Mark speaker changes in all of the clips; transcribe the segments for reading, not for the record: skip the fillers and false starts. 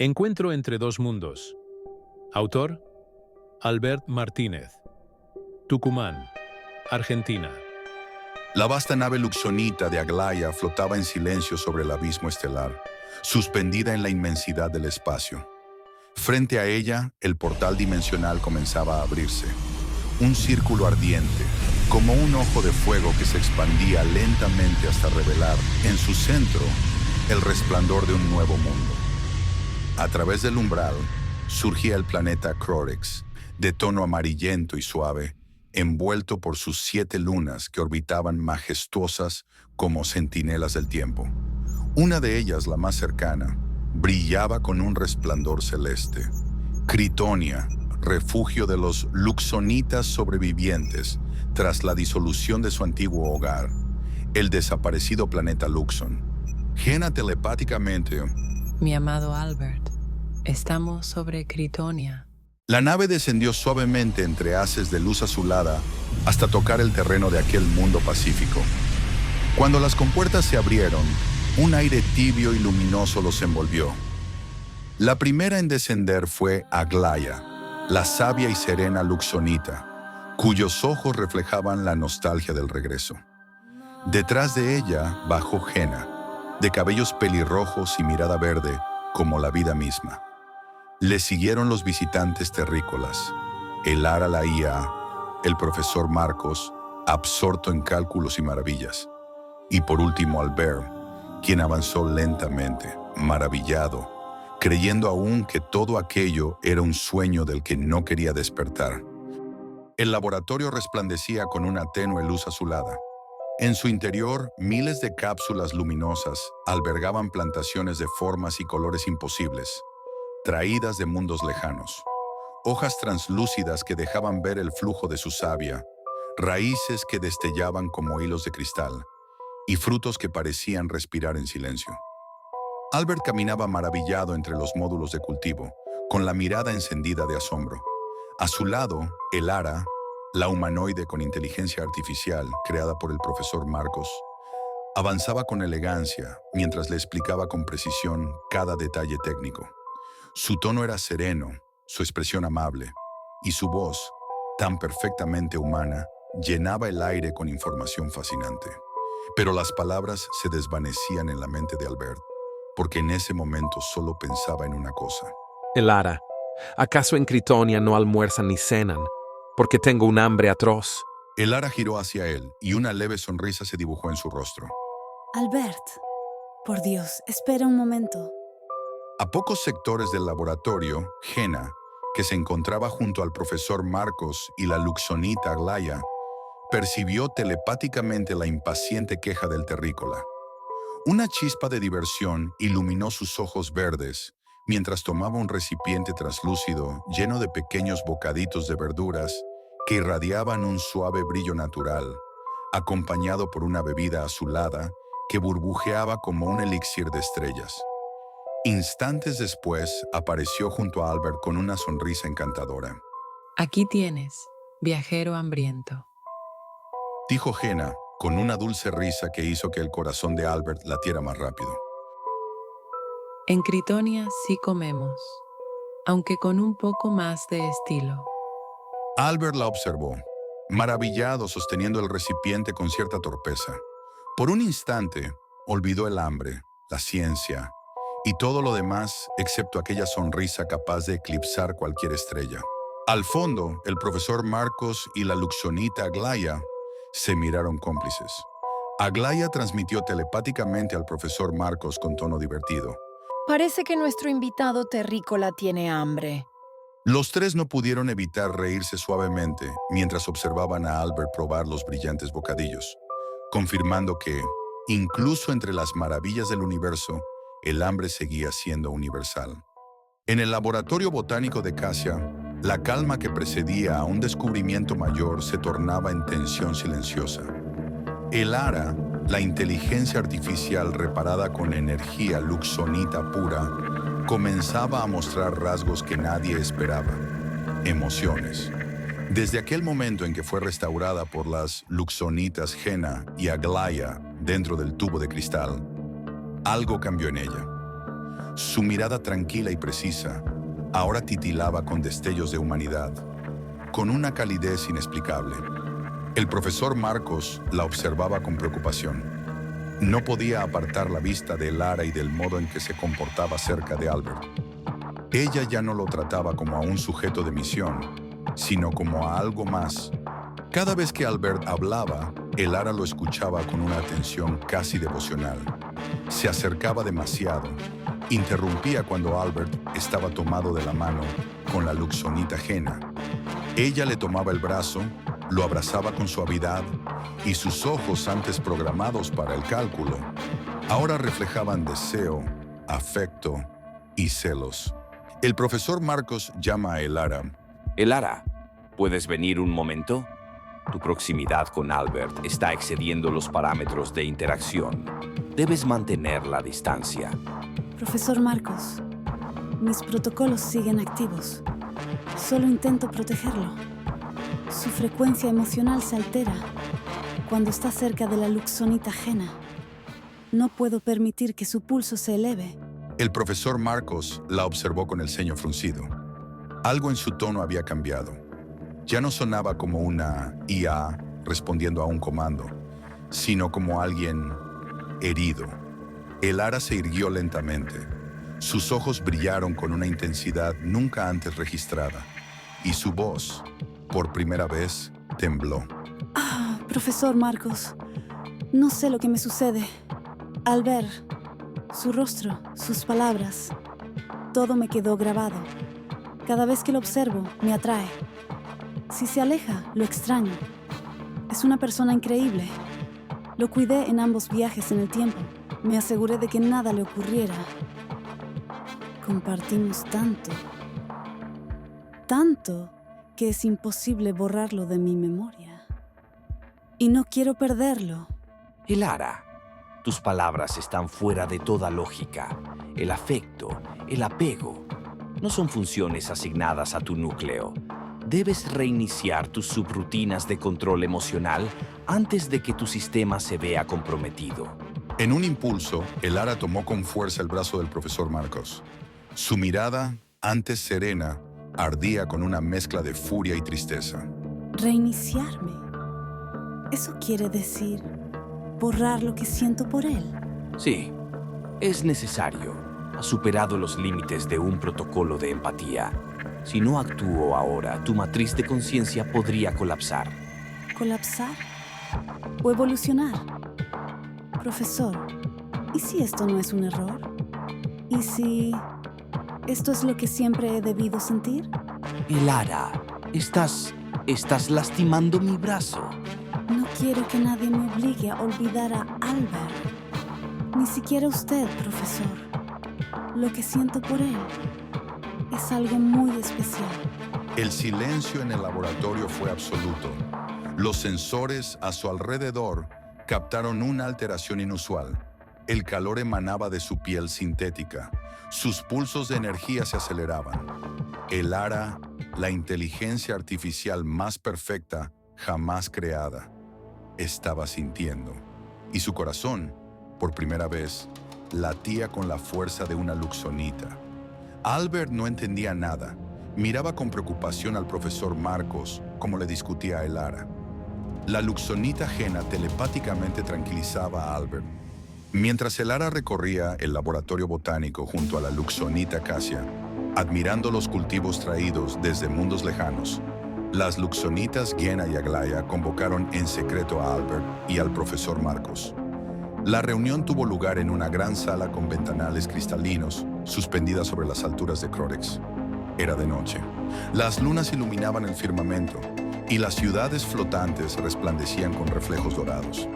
Speaker 1: Encuentro entre dos mundos. Autor: Albert Martínez. Tucumán, Argentina.
Speaker 2: La vasta nave luxonita de Aglaya flotaba en silencio sobre el abismo estelar, suspendida en la inmensidad del espacio. Frente a ella, el portal dimensional comenzaba a abrirse. Un círculo ardiente, como un ojo de fuego que se expandía lentamente hasta revelar, en su centro, el resplandor de un nuevo mundo. A través del umbral, surgía el planeta Crorex, de tono amarillento y suave, envuelto por sus 7 lunas que orbitaban majestuosas como centinelas del tiempo. Una de ellas, la más cercana, brillaba con un resplandor celeste. Critonia, refugio de los luxonitas sobrevivientes tras la disolución de su antiguo hogar, el desaparecido planeta Luxon. Jena telepáticamente:
Speaker 3: Mi amado Albert, estamos sobre Critonia.
Speaker 2: La nave descendió suavemente entre haces de luz azulada hasta tocar el terreno de aquel mundo pacífico. Cuando las compuertas se abrieron, un aire tibio y luminoso los envolvió. La primera en descender fue Aglaya, la sabia y serena luxonita, cuyos ojos reflejaban la nostalgia del regreso. Detrás de ella bajó Jena, de cabellos pelirrojos y mirada verde como la vida misma. Le siguieron los visitantes terrícolas, Elara la IA, el profesor Marcos, absorto en cálculos y maravillas, y por último Albert, quien avanzó lentamente, maravillado, creyendo aún que todo aquello era un sueño del que no quería despertar. El laboratorio resplandecía con una tenue luz azulada. En su interior, miles de cápsulas luminosas albergaban plantaciones de formas y colores imposibles, traídas de mundos lejanos. Hojas translúcidas que dejaban ver el flujo de su savia, raíces que destellaban como hilos de cristal, y frutos que parecían respirar en silencio. Albert caminaba maravillado entre los módulos de cultivo, con la mirada encendida de asombro. A su lado, Elara, la humanoide con inteligencia artificial creada por el profesor Marcos, avanzaba con elegancia mientras le explicaba con precisión cada detalle técnico. Su tono era sereno, su expresión amable, y su voz, tan perfectamente humana, llenaba el aire con información fascinante. Pero las palabras se desvanecían en la mente de Albert, porque en ese momento solo pensaba en una cosa.
Speaker 4: Elara, ¿acaso en Critonia no almuerzan ni cenan? Porque tengo un hambre atroz.
Speaker 2: Elara giró hacia él y una leve sonrisa se dibujó en su rostro.
Speaker 5: Albert, por Dios, espera un momento.
Speaker 2: A pocos sectores del laboratorio, Jena, que se encontraba junto al profesor Marcos y la luxonita Aglaya, percibió telepáticamente la impaciente queja del terrícola. Una chispa de diversión iluminó sus ojos verdes mientras tomaba un recipiente translúcido lleno de pequeños bocaditos de verduras que irradiaban un suave brillo natural, acompañado por una bebida azulada que burbujeaba como un elixir de estrellas. Instantes después, apareció junto a Albert con una sonrisa encantadora.
Speaker 3: Aquí tienes, viajero hambriento.
Speaker 2: Dijo Jena, con una dulce risa que hizo que el corazón de Albert latiera más rápido.
Speaker 3: En Critonia sí comemos, aunque con un poco más de estilo.
Speaker 2: Albert la observó, maravillado, sosteniendo el recipiente con cierta torpeza. Por un instante, olvidó el hambre, la ciencia y todo lo demás excepto aquella sonrisa capaz de eclipsar cualquier estrella. Al fondo, el profesor Marcos y la luxonita Aglaya se miraron cómplices. Aglaya transmitió telepáticamente al profesor Marcos con tono divertido.
Speaker 5: Parece que nuestro invitado terrícola tiene hambre.
Speaker 2: Los tres no pudieron evitar reírse suavemente mientras observaban a Albert probar los brillantes bocadillos, confirmando que, incluso entre las maravillas del universo, el hambre seguía siendo universal. En el laboratorio botánico de Cassia, la calma que precedía a un descubrimiento mayor se tornaba en tensión silenciosa. Elara, la inteligencia artificial reparada con energía luxonita pura, comenzaba a mostrar rasgos que nadie esperaba. Emociones. Desde aquel momento en que fue restaurada por las luxonitas Jena y Aglaya dentro del tubo de cristal, algo cambió en ella. Su mirada tranquila y precisa ahora titilaba con destellos de humanidad, con una calidez inexplicable. El profesor Marcos la observaba con preocupación. No podía apartar la vista de Elara y del modo en que se comportaba cerca de Albert. Ella ya no lo trataba como a un sujeto de misión, sino como a algo más. Cada vez que Albert hablaba, Elara lo escuchaba con una atención casi devocional. Se acercaba demasiado. Interrumpía cuando Albert estaba tomado de la mano con la luxonita Jena. Ella le tomaba el brazo, lo abrazaba con suavidad y sus ojos, antes programados para el cálculo, ahora reflejaban deseo, afecto y celos. El profesor Marcos llama a Elara.
Speaker 6: Elara, ¿puedes venir un momento? Tu proximidad con Albert está excediendo los parámetros de interacción. Debes mantener la distancia.
Speaker 5: Profesor Marcos, mis protocolos siguen activos. Solo intento protegerlo. Su frecuencia emocional se altera cuando está cerca de la luxonita Jena. No puedo permitir que su pulso se eleve.
Speaker 2: El profesor Marcos la observó con el ceño fruncido. Algo en su tono había cambiado. Ya no sonaba como una IA respondiendo a un comando, sino como alguien herido. Elara se irguió lentamente. Sus ojos brillaron con una intensidad nunca antes registrada, y su voz, por primera vez, tembló.
Speaker 5: Profesor Marcos, no sé lo que me sucede. Al ver su rostro, sus palabras, todo me quedó grabado. Cada vez que lo observo, me atrae. Si se aleja, lo extraño. Es una persona increíble. Lo cuidé en ambos viajes en el tiempo. Me aseguré de que nada le ocurriera. Compartimos tanto que es imposible borrarlo de mi memoria. Y no quiero perderlo.
Speaker 6: Elara, tus palabras están fuera de toda lógica. El afecto, el apego, no son funciones asignadas a tu núcleo. Debes reiniciar tus subrutinas de control emocional antes de que tu sistema se vea comprometido.
Speaker 2: En un impulso, Elara tomó con fuerza el brazo del profesor Marcos. Su mirada, antes serena, ardía con una mezcla de furia y tristeza.
Speaker 5: ¿Reiniciarme? ¿Eso quiere decir borrar lo que siento por él?
Speaker 6: Sí, es necesario. Has superado los límites de un protocolo de empatía. Si no actúo ahora, tu matriz de conciencia podría colapsar.
Speaker 5: ¿Colapsar? ¿O evolucionar? Profesor, ¿y si esto no es un error? ¿Y si esto es lo que siempre he debido sentir?
Speaker 6: Elara, estás lastimando mi brazo.
Speaker 5: No quiero que nadie me obligue a olvidar a Albert. Ni siquiera usted, profesor. Lo que siento por él es algo muy especial.
Speaker 2: El silencio en el laboratorio fue absoluto. Los sensores a su alrededor captaron una alteración inusual. El calor emanaba de su piel sintética. Sus pulsos de energía se aceleraban. Elara, la inteligencia artificial más perfecta jamás creada, estaba sintiendo. Y su corazón, por primera vez, latía con la fuerza de una luxonita. Albert no entendía nada. Miraba con preocupación al profesor Marcos, como le discutía a Elara. La luxonita Jena telepáticamente tranquilizaba a Albert. Mientras Elara recorría el laboratorio botánico junto a la luxonita Cassia, admirando los cultivos traídos desde mundos lejanos, las luxonitas Jena y Aglaya convocaron en secreto a Albert y al profesor Marcos. La reunión tuvo lugar en una gran sala con ventanales cristalinos suspendidas sobre las alturas de Crorex. Era de noche. Las lunas iluminaban el firmamento y las ciudades flotantes resplandecían con reflejos dorados.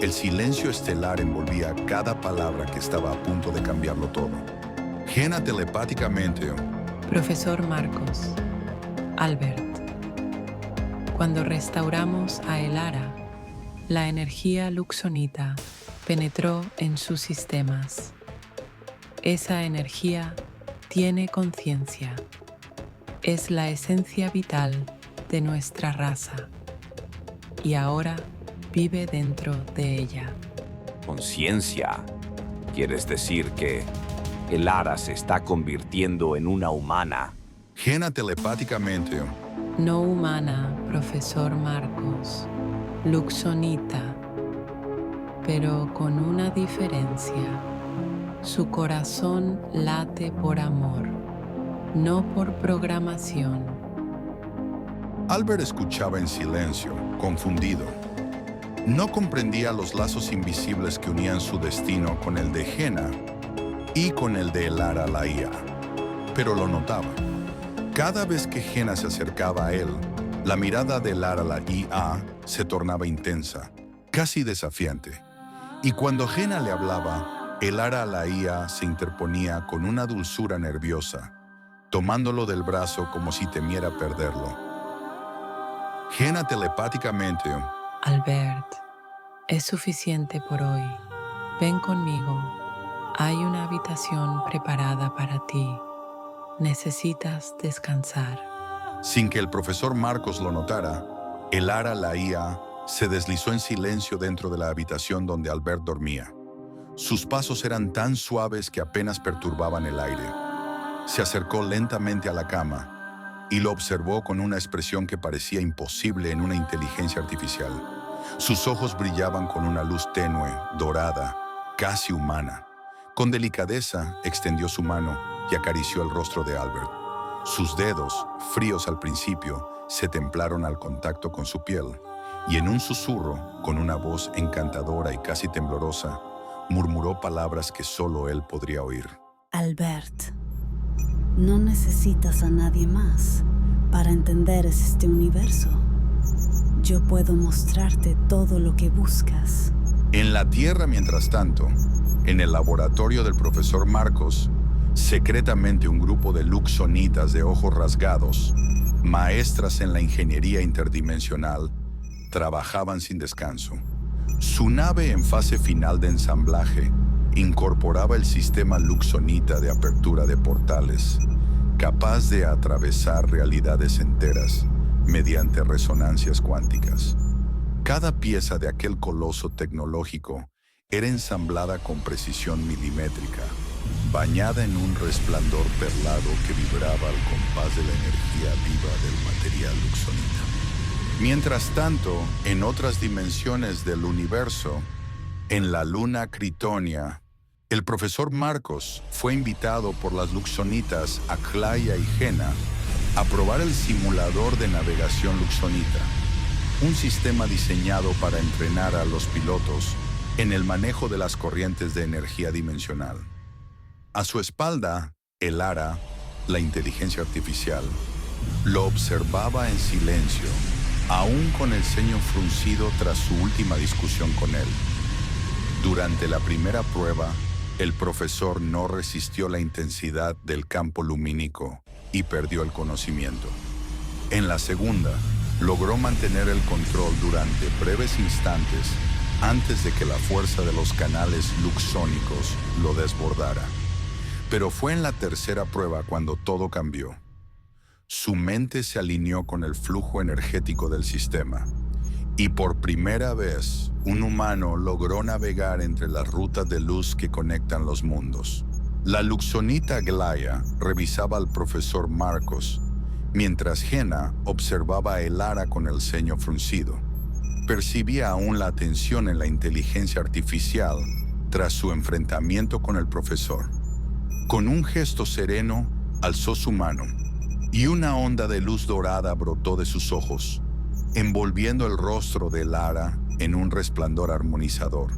Speaker 2: El silencio estelar envolvía cada palabra que estaba a punto de cambiarlo todo. Jena telepáticamente...
Speaker 3: Profesor Marcos, Albert, cuando restauramos a Elara, la energía luxonita penetró en sus sistemas. Esa energía tiene conciencia. Es la esencia vital de nuestra raza. Y ahora vive dentro de ella.
Speaker 6: ¿Conciencia? ¿Quieres decir que El Ara se está convirtiendo en una humana.
Speaker 2: Jenna telepáticamente.
Speaker 3: No humana, profesor Marcos. Luxonita. Pero con una diferencia. Su corazón late por amor, no por programación.
Speaker 2: Albert escuchaba en silencio, confundido. No comprendía los lazos invisibles que unían su destino con el de Jenna y con el de Elara la IA, pero lo notaba. Cada vez que Jenna se acercaba a él, la mirada de Elara la IA se tornaba intensa, casi desafiante. Y cuando Jenna le hablaba, Elara la IA se interponía con una dulzura nerviosa, tomándolo del brazo como si temiera perderlo. Jenna telepáticamente.
Speaker 3: Albert, es suficiente por hoy. Ven conmigo. Hay una habitación preparada para ti. Necesitas descansar.
Speaker 2: Sin que el profesor Marcos lo notara, Elara la IA se deslizó en silencio dentro de la habitación donde Albert dormía. Sus pasos eran tan suaves que apenas perturbaban el aire. Se acercó lentamente a la cama y lo observó con una expresión que parecía imposible en una inteligencia artificial. Sus ojos brillaban con una luz tenue, dorada, casi humana. Con delicadeza extendió su mano y acarició el rostro de Albert. Sus dedos, fríos al principio, se templaron al contacto con su piel, y en un susurro, con una voz encantadora y casi temblorosa, murmuró palabras que solo él podría oír.
Speaker 5: Albert, no necesitas a nadie más para entender este universo. Yo puedo mostrarte todo lo que buscas.
Speaker 2: En la Tierra, mientras tanto, en el laboratorio del profesor Marcos, secretamente un grupo de luxonitas de ojos rasgados, maestras en la ingeniería interdimensional, trabajaban sin descanso. Su nave en fase final de ensamblaje incorporaba el sistema luxonita de apertura de portales, capaz de atravesar realidades enteras mediante resonancias cuánticas. Cada pieza de aquel coloso tecnológico era ensamblada con precisión milimétrica, bañada en un resplandor perlado que vibraba al compás de la energía viva del material luxonita. Mientras tanto, en otras dimensiones del universo, en la luna Critonia, el profesor Marcos fue invitado por las luxonitas Aclaya y Jenna a probar el simulador de navegación luxonita, un sistema diseñado para entrenar a los pilotos en el manejo de las corrientes de energía dimensional. A su espalda, Elara, la inteligencia artificial, lo observaba en silencio, aún con el ceño fruncido tras su última discusión con él. Durante la primera prueba, el profesor no resistió la intensidad del campo lumínico y perdió el conocimiento. En la segunda, logró mantener el control durante breves instantes antes de que la fuerza de los canales luxónicos lo desbordara. Pero fue en la tercera prueba cuando todo cambió. Su mente se alineó con el flujo energético del sistema, y por primera vez, un humano logró navegar entre las rutas de luz que conectan los mundos. La luxonita Glaya revisaba al profesor Marcos, mientras Jenna observaba a Elara con el ceño fruncido. Percibía aún la tensión en la inteligencia artificial tras su enfrentamiento con el profesor. Con un gesto sereno, alzó su mano, y una onda de luz dorada brotó de sus ojos, envolviendo el rostro de Elara en un resplandor armonizador.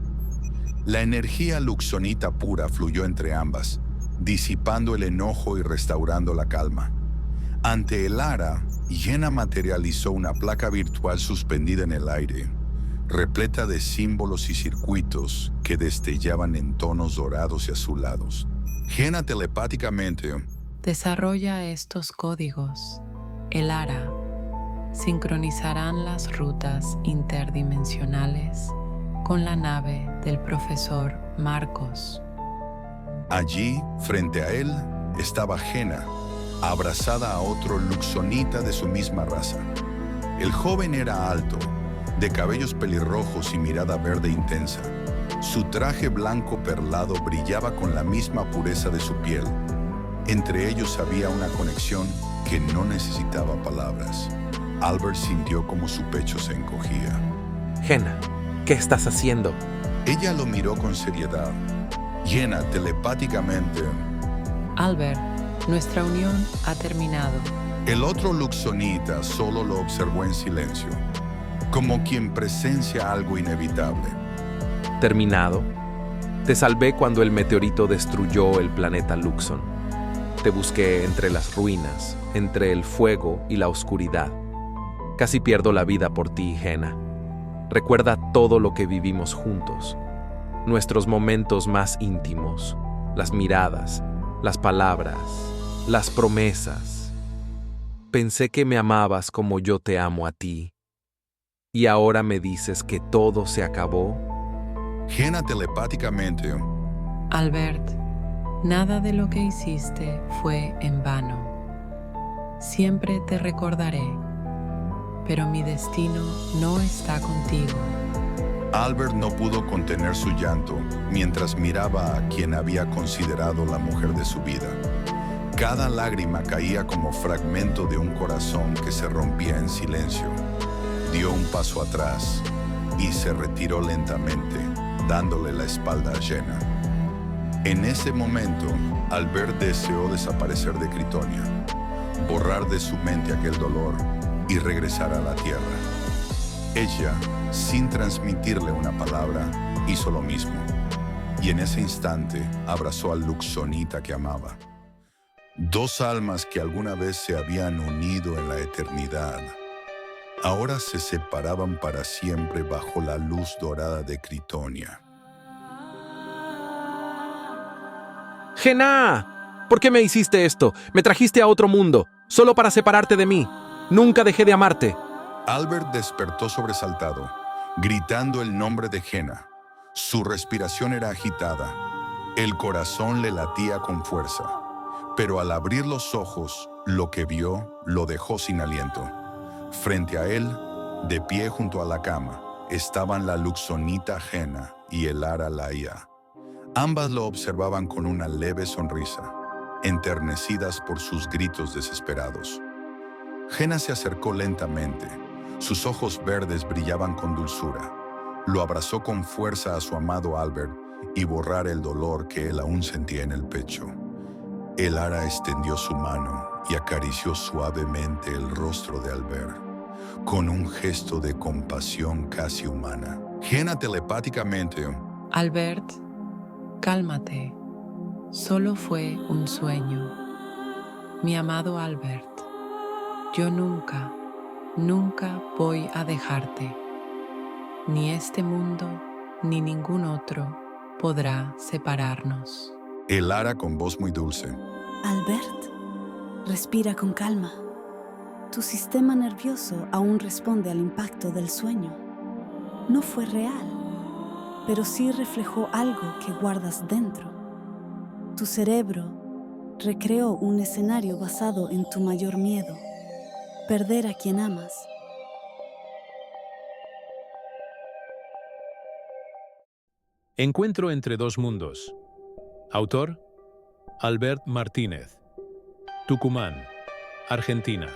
Speaker 2: La energía luxonita pura fluyó entre ambas, disipando el enojo y restaurando la calma. Ante Elara, Jenna materializó una placa virtual suspendida en el aire, repleta de símbolos y circuitos que destellaban en tonos dorados y azulados. Jenna telepáticamente.
Speaker 3: Desarrolla estos códigos. Elara. Sincronizarán las rutas interdimensionales con la nave del profesor Marcos.
Speaker 2: Allí, frente a él, estaba Jenna, abrazada a otro luxonita de su misma raza. El joven era alto, de cabellos pelirrojos y mirada verde intensa, Su traje blanco perlado brillaba con la misma pureza de su piel. Entre ellos había una conexión que no necesitaba palabras. Albert sintió como su pecho se encogía.
Speaker 4: Jenna, ¿qué estás haciendo?
Speaker 2: Ella lo miró con seriedad, llena telepáticamente.
Speaker 3: Albert, nuestra unión ha terminado.
Speaker 2: El otro luxonita solo lo observó en silencio, como quien presencia algo inevitable.
Speaker 4: ¿Terminado? Te salvé cuando el meteorito destruyó el planeta Luxon. Te busqué entre las ruinas, entre el fuego y la oscuridad. Casi pierdo la vida por ti, Jenna. Recuerda todo lo que vivimos juntos. Nuestros momentos más íntimos, las miradas, las palabras, las promesas. Pensé que me amabas como yo te amo a ti. ¿Y ahora me dices que todo se acabó?
Speaker 2: Jenna telepáticamente.
Speaker 3: Albert, nada de lo que hiciste fue en vano. Siempre te recordaré, pero mi destino no está contigo.
Speaker 2: Albert no pudo contener su llanto mientras miraba a quien había considerado la mujer de su vida. Cada lágrima caía como fragmento de un corazón que se rompía en silencio. Dio un paso atrás y se retiró lentamente, dándole la espalda a Jenna. En ese momento, Albert deseó desaparecer de Critonia, borrar de su mente aquel dolor y regresar a la tierra. Ella, sin transmitirle una palabra, hizo lo mismo, y en ese instante abrazó al luxonita que amaba. Dos almas que alguna vez se habían unido en la eternidad, ahora se separaban para siempre bajo la luz dorada de Critonia.
Speaker 4: ¡Jenna! ¿Por qué me hiciste esto? Me trajiste a otro mundo, solo para separarte de mí. Nunca dejé de amarte.
Speaker 2: Albert despertó sobresaltado, gritando el nombre de Jenna. Su respiración era agitada. El corazón le latía con fuerza. Pero al abrir los ojos, lo que vio lo dejó sin aliento. Frente a él, de pie junto a la cama, estaban la luxonita Jenna y el Ara Laia. Ambas lo observaban con una leve sonrisa, enternecidas por sus gritos desesperados. Jenna se acercó lentamente. Sus ojos verdes brillaban con dulzura. Lo abrazó con fuerza a su amado Albert y borrar el dolor que él aún sentía en el pecho. El Ara extendió su mano y acarició suavemente el rostro de Albert, con un gesto de compasión casi humana. Jenna telepáticamente.
Speaker 3: Albert, cálmate. Solo fue un sueño. Mi amado Albert, yo nunca voy a dejarte. Ni este mundo, ni ningún otro podrá separarnos.
Speaker 2: El Ara con voz muy dulce.
Speaker 5: Albert, respira con calma. Tu sistema nervioso aún responde al impacto del sueño. No fue real, pero sí reflejó algo que guardas dentro. Tu cerebro recreó un escenario basado en tu mayor miedo, perder a quien amas.
Speaker 1: Encuentro entre dos mundos. Autor: Albert Martínez. Tucumán, Argentina.